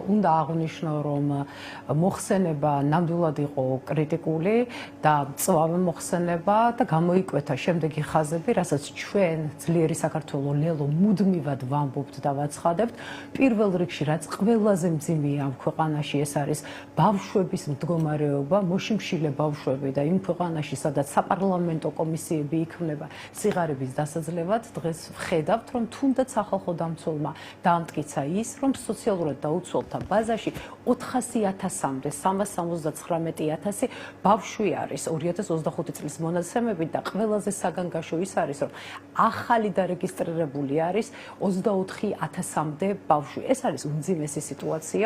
უნდა აღვნიშნო, რომ მოხსენება ნამდვილად იყო კრიტიკული და მწვავე მოხსენება და გამოიკვეთა შემდეგი ხაზები, რასაც ჩვენ ძლიერი საქართველოს ლელო მუდმივად ვამბობთ და ვაცხადებთ. პირველ რიგში, რაც ყველაზე მძიმეა ამ ქვეყანაში, ეს არის ბავშვების მდგომარეობა, მოშიმშილე ბავშვები და იმ ქვეყანაში, სადაც საპარლამენტო კომისიები იქმნება სიღარიბის დასაძლევად, დღეს ვხედავთ, რომ თუნდაც სახალხო დამცველმა დაამტკიცა ის, რომ სოციალურად დაუცველთა ბაზაში 400.000-მდე 379.000 ბავშვი არის 2025 წლის მონაცემებით და ყველაზე საგანგაშო ის არის, რომ ახალი დარეგისტრირებული არის 24.000-მდე ბავშვი. ეს არის უმძიმესი სიტუაცია,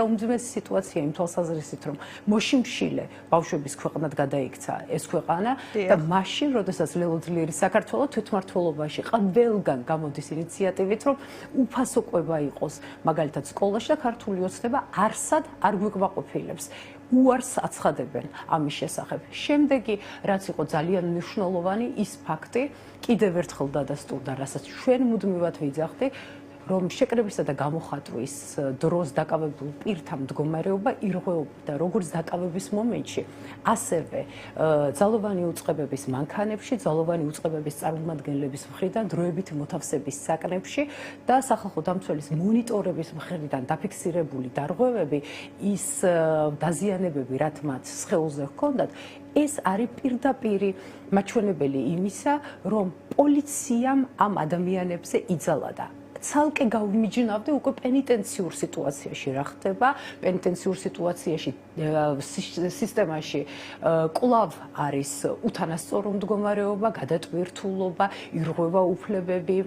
იმ თვალსაზრისით, რომ მოშიმშილე ბავშვების ქვეყნად გადაიქცა ეს ქვეყანა და მაშინ, როდესაც ლელო ძლიერი საქართველოს თვითმმართველობაში ყველგან გამოდის ინიციატივით, რომ უფასო კვება იყოს მაგალითად სკოლაში და ქართული ოცნება არსად არ გვიკმაყოფილებს. უარს აცხადებენ ამის შესახებ. შემდეგი, რაც იყო ძალიან მნიშვნელოვანი, ის ფაქტი კიდევ ერთხელ დადასტურდა, რასაც ჩვენ მუდმივად ვიძახდი, რომ შეკრებისა და გამოხატვის დროს დაკავებულ პირთა მდგომარეობა ირღვეობდა როგორც დაკავების მომენტში, ასევე ძალოვანი უწყებების მანქანებში, ძალოვანი უწყებების წარმომადგენლების მხრიდან დროებითი მოთავსების საკნებში და სახალხო დამცველის მონიტორების მხრიდან დაფიქსირებული დარღვევები, ის დაზიანებები, რაც მათ სხეულზე ჰქონდათ, ეს არის პირდაპირი მაჩვენებელი იმისა, რომ პოლიციამ ამ ადამიანებზე იძალა. ცალკე გავიმიჯნავდი უკვე პენიტენციურ სიტუაციაში რა ხდება, პენიტენციურ სიტუაციაში სისტემაში კვლავ არის უთანასწორო მდგომარეობა, გადატვირთულობა, ირღვევა უფლებები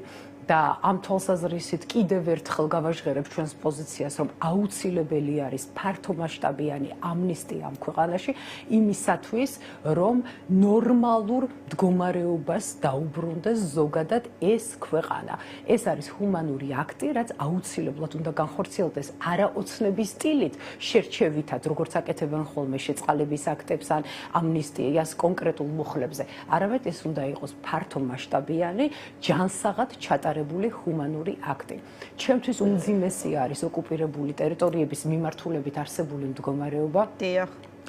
და ამ თვალსაზრისით კიდევ ერთხელ გავაჟღერებ ჩვენს პოზიციას, რომ აუცილებელი არის ფართომასშტაბიანი ამნისტია ამ ქვეყანაში იმისათვის, რომ ნორმალურ მდგომარეობას დაუბრუნდეს ზოგადად ეს ქვეყანა. ეს არის ჰუმანური აქტი, რაც აუცილებლად უნდა განხორციელდეს არაოცნების სტილით, შერჩევითად, როგორც აკეთებენ ხოლმე შეწყალების აქტებს ან ამნისტიას კონკრეტულ მუხლებზე. არამედ ეს უნდა იყოს ფართომასშტაბიანი, ჯანსაღად ჩატარებული ჰუმანური აქტი. ჩემთვის უმძიმესი არის ოკუპირებული ტერიტორიების მიმართულებით არსებული მდგომარეობა.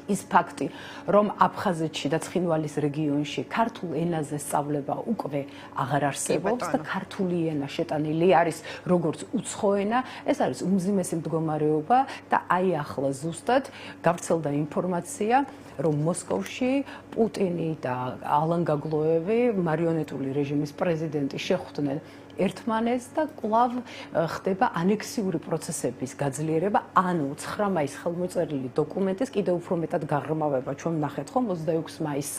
ის ფაქტი, რომ აფხაზეთში და ცხინვალის რეგიონში ქართულ ენაზე სწავლება უკვე აღარ არსებობს და ქართული ენა შეტანილი არის როგორც უცხო ენა, ეს არის უმძიმესი მდგომარეობა და აი ახლა ზუსტად გავრცელდა ინფორმაცია, რომ მოსკოვში პუტინი და ალან გაგლოევი, მარიონეტული რეჟიმის პრეზიდენტი შეხვდნენ ერთმანეთს და კვლავ ხდება ანექსიური პროცესების გაძლიერება, ანუ 9 მაისს ხელმოწერილი დოკუმენტის კიდევ უფრო მეტად გაღრმავება. ჩვენ ვნახეთ ხომ 26 მაისს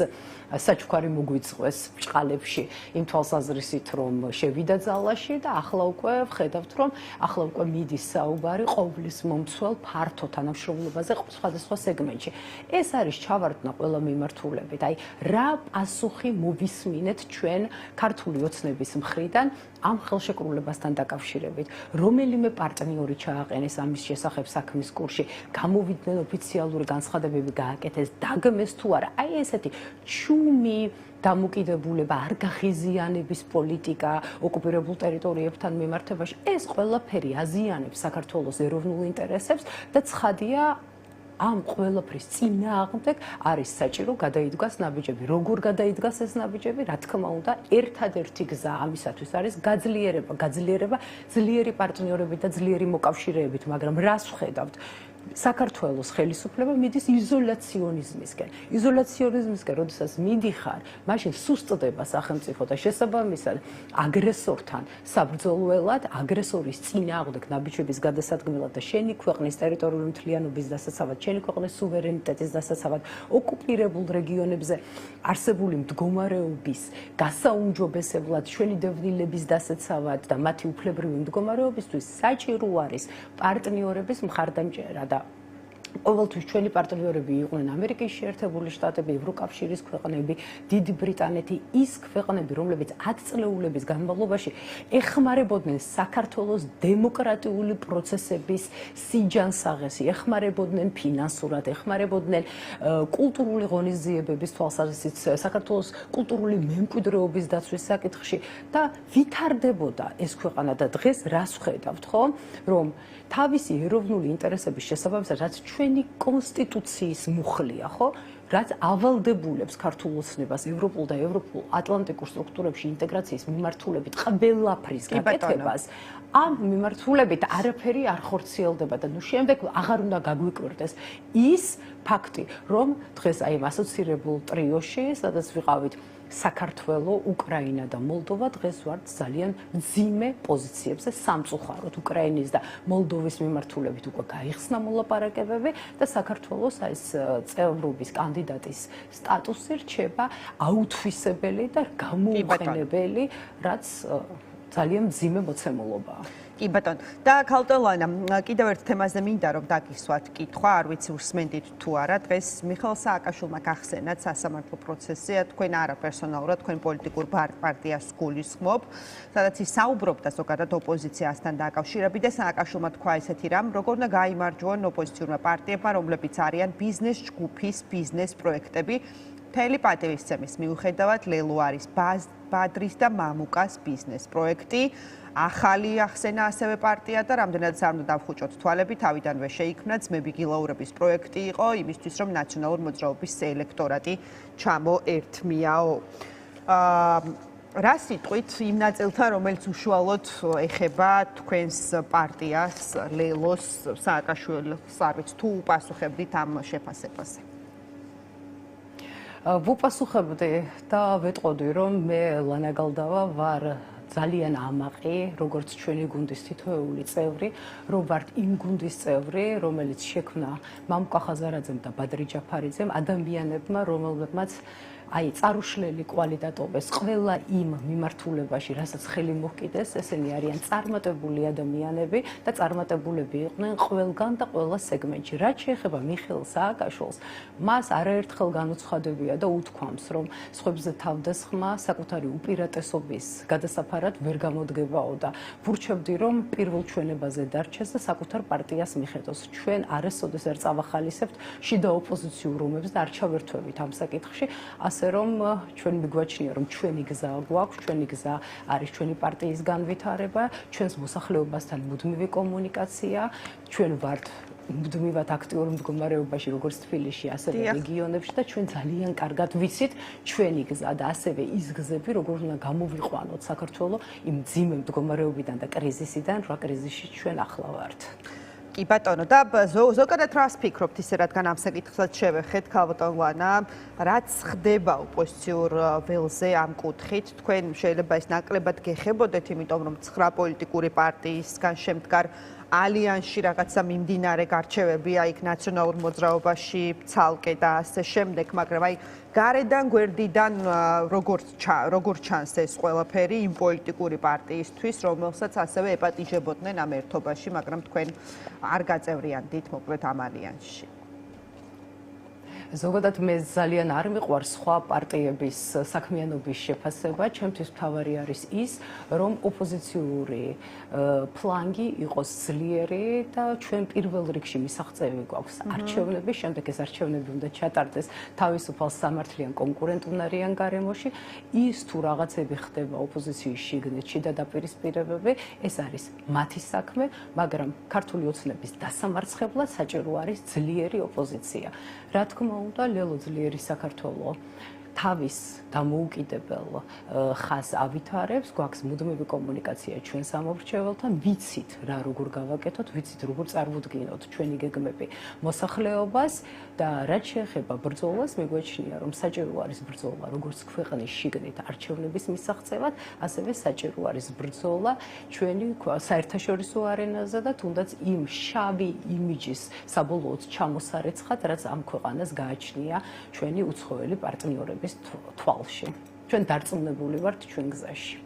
საჩუქარი მოგვიწყვეს ბჭყალებში იმ თვალსაზრისით, რომ შევიდა ძალაში და ახლა უკვე ვხედავთ, რომ ახლა უკვე მიდის საუბარი ყოვლის მომცველ ფართო თანამშრომლობაზე სხვადასხვა სეგმენტში. ეს არის ჩავარდნა ყველა მიმართულებით. აი, რა პასუხი მოვისმინეთ ჩვენ ქართული ოცნების მხრიდან ამ ხელშეკრულებასთან დაკავშირებით, რომელიმე პარტნიორი ჩააყენეს ამის შესახებ საქმის კურსში, გამოვიდნენ ოფიციალური განცხადებები გააკეთეს, დაგმეს თუ არა. აი ესეთი ჩუმი დამოკიდებულება, არ გახიზიანების პოლიტიკა ოკუპირებულ ტერიტორიებთან მიმართებაში, ეს ყველაფერი აზიანებს საქართველოს ეროვნულ ინტერესებს და ცხადია, ამ ყველაფრის წინააღმდეგ არის საჭირო გადაიდგას ნაბიჯები. როგორ გადაიდგას ეს ნაბიჯები? რა თქმა უნდა, ერთადერთი გზა ამისათვის არის გაძლიერება ძლიერი პარტნიორებით და ძლიერი მოკავშირეებით, მაგრამ რას ვხედავთ? საქართველოს ხელისუფლება მიდის იზოლაციონიზმისკენ. იზოლაციონიზმისკენ, როდესაც მიდიხარ, მაშინ სუსტდება სახელმწიფო და შესაბამისად აგრესორთან საბრძოლველად, აგრესორის წინააღმდეგ ნაბიჯების გადასადგმელად და შენი ქვეყნის ტერიტორიული მთლიანობის დასაცავად, შენი ქვეყნის სუვერენიტეტის დასაცავად, ოკუპირებულ რეგიონებზე არსებული მდგომარეობის გასაუმჯობესებლად, ჩვენი დევნილების დასაცავად და მათი უფლებრივი მდგომარეობისთვის საჭირო არის პარტნიორების მხარდამჭერა და ყოველთვის ჩვენი პარტნიორები იყვნენ ამერიკის შეერთებული შტატები, ევროკავშირის ქვეყნები, დიდი ბრიტანეთი, ის ქვეყნები, რომლებიც 10 წლეულების განმავლობაში ეხმარებოდნენ საქართველოს დემოკრატიული პროცესების სიჯანსაღეს, ეხმარებოდნენ ფინანსურად, ეხმარებოდნენ კულტურული ღონისძიებების თვალსაზრისით, საქართველოს კულტურული მემკვიდრეობის დაცვის საკითხში და ვითარდებოდა ეს ქვეყანა და დღეს რას ვხედავთ, ხო? რომ თავისი ეროვნული ინტერესების შესაბამისად, რაც ჩვენი კონსტიტუციის მუხლია, ხო? რაც ავალდებულებს ქართულ ოცნებას ევროპულ და ევროპულ ატლანტიკურ სტრუქტურებში ინტეგრაციის მიმართულებით ყველაფრის გაკეთებას, ამ მიმართულებით არაფერი არ ხორციელდება და ნუ შემდეგ აღარ უნდა გაგვიკვირდეს ის ფაქტი, რომ დღეს აი ამ ასოცირებულ ტრიოში, სადაც ვიყავით საქართველო, უკრაინა და მოლდოვა დღეს ვართ ძალიან მძიმე პოზიციებზე სამწუხაროდ უკრაინის და მოლდოვის მიმართულებით უკვე გაიხსნა მოლაპარაკებები და საქართველოს ეს წევრობის კანდიდატის სტატუსი რჩება აუთვისებელი და გამოუყენებელი, რაც ძალიან მძიმე მოცემულობაა. კი ბატონო. და ქალტელანა, კიდევ ერთ თემაზე მინდა რომ დაგისვათ კითხვა, არ ვიცი უსმენდით თუ არა, დღეს მიხეილ სააკაშვილმა გახსენათ სასამართლო პროცესია, თქვენ არა პერსონალურად, თქვენ პოლიტიკურ პარტიას გულისხმობ, სადაც ის საუბრობდა ზოგადად ოპოზიციასთან დაკავშირებით და სააკაშვილმა თქვა ესეთი რამ, როგორ უნდა გაიმარჯვონ ოპოზიციურმა პარტიებმა, რომლებიც არიან ბიზნეს ჯგუფის ბიზნეს პროექტები. მთელი პატივისცემის მიუხედავად ლელო არის ბადრის და მამუკას ბიზნეს პროექტი. ახალი ახსენა ასევე პარტია და რამდენადაც არ უნდა დავხუჭოთ თვალები, თავიდანვე შეიქმნა ძმები გილაურების პროექტი იყო იმისთვის, რომ ნაციონალურ მოძრაობის ელექტორატი ჩამოერთმიაო. რა სიტყვით იმ ნაწილთან, რომელიც უშუალოდ ეხება თქვენს პარტიას, ლელოს, სააკაშვილის, არ ვიცი, თუ უპასუხებდით ამ შეფასებაზე? ვუპასუხებდი და ვეტყოდი, რომ მე ლანა გალდავა ვარ ძალიან ამაყი, როგორც ჩვენი გუნდის თითოეული წევრი, რომ ვართ იმ გუნდის წევრი, რომელიც შექმნა მამუკა ხაზარაძემ და ბადრი ჯაფარიძემ, ადამიანებმა, რომელებმაც აი წარუშლელი კვალიდატობის ყველა იმ მიმართულებაში, რასაც ხელი მოჰკიდეს, ესენი არიან წარმატებული ადამიანები და წარმატებულები იყვნენ ყველგან და ყველა სეგმენტში. რაც შეეხება მიხეილ სააკაშვილს, მას არაერთხელ განუცხადებია და უთქვამს, რომ სხვებზე თავდასხმა საკუთარი უპირატესობის გადასაფარად ვერ გამოდგებაო და ვურჩებდი, რომ პირველ ჩვენებაზე დარჩეს და საკუთარ პარტიას მიხედოს. ჩვენ არასოდეს არ წავახალისებთ შიდა ოპოზიციურ ომებს და არ ჩავერთვებით ამ საკითხში. ასე რომ ჩვენ მიგვაჩნია რომ ჩვენი გზა გვაქვს, ჩვენი გზა არის ჩვენი პარტიის განვითარება, ჩვენს მოსახლეობასთან მუდმივი კომუნიკაცია, ჩვენ ვართ მუდმივად აქტიურ მდგომარეობაში როგორც თბილისში, ასევე რეგიონებში და ჩვენ ძალიან კარგად ვიცით ჩვენი გზა და ასევე ის გზები, როგორ უნდა გამოვიყვანოთ საქართველოს იმ მძიმე მდგომარეობიდან და კრიზისიდან, რა კრიზისში ჩვენ ახლა ვართ. კი ბატონო და ზოგადად რას ფიქრობთ ისე რადგან ამ საკითხსაც შევეხეთ ქალბატონლანა რაც ხდება ოპოზიციურ ველზე ამ კუთხით თქვენ შეიძლება ეს ნაკლებად გეხებოდეთ იმიტომ რომ 9 პოლიტიკური პარტიისგან შემდგარ ალიანსში რაღაცა მიმდინარე გარჩევები აიქ ნაციონალურ მოძრაობაში ცალკე და ასე შემდეგ მაგრამ აი გარედან გვერდიდან როგორ ჩანს ეს ყველაფერი იმ პოლიტიკური პარტიისთვის რომელსაც ასევე ეპატიჟებოდნენ ამ ერთობაში მაგრამ თქვენ არ გაწევრიანდით მოკლედ ამ ალიანსში ზოგადად მე ძალიან არ მიყვარს სხვა პარტიების საქმიანობის შეფასება, ჩემთვის მთავარი არის ის, რომ ოპოზიციური ფლანგი იყოს ძლიერი და ჩვენ პირველ რიგში მისაღწევი გვაქვს არჩევნების, შემდეგ ეს არჩევნები უნდა ჩატარდეს თავისუფალ სამართლიან კონკურენტუნარიან გარემოში, ის თუ რაღაცები ხდება ოპოზიციის შიგნით და დაპირისპირებები, ეს არის მათი საქმე, მაგრამ ქართული ოცნების დასამარცხებლად საჭირო არის ძლიერი ოპოზიცია. რა თქმა უნდა, ლელო ძლიერი საქართველო თავის დამოუკიდებელ ხაზს ავითარებს, გვაქვს მუდმივი კომუნიკაცია ჩვენ სამომრჩეველთან, ვიცით რა როგორ გავაკეთოთ, ვიცით როგორ წარმოვდგინოთ ჩვენი გეგმები მოსახლეობას და რაც შეეხება ბრძოლას, მიგვაჩნია რომ საჭირო არის ბრძოლა როგორც ქვეყნის შიგნით არჩევნების მისაღწევად, ასევე საჭირო არის ბრძოლა ჩვენი საერთაშორისო არენაზე და თუნდაც იმ შავი იმიჯის საბოლოოდ ჩამოსარეცხად, რაც ამ ქვეყანას გააჩნია ჩვენი უცხოელი პარტნიორები თვალში. ჩვენ დარწმუნებული ვართ ჩვენ გზაში.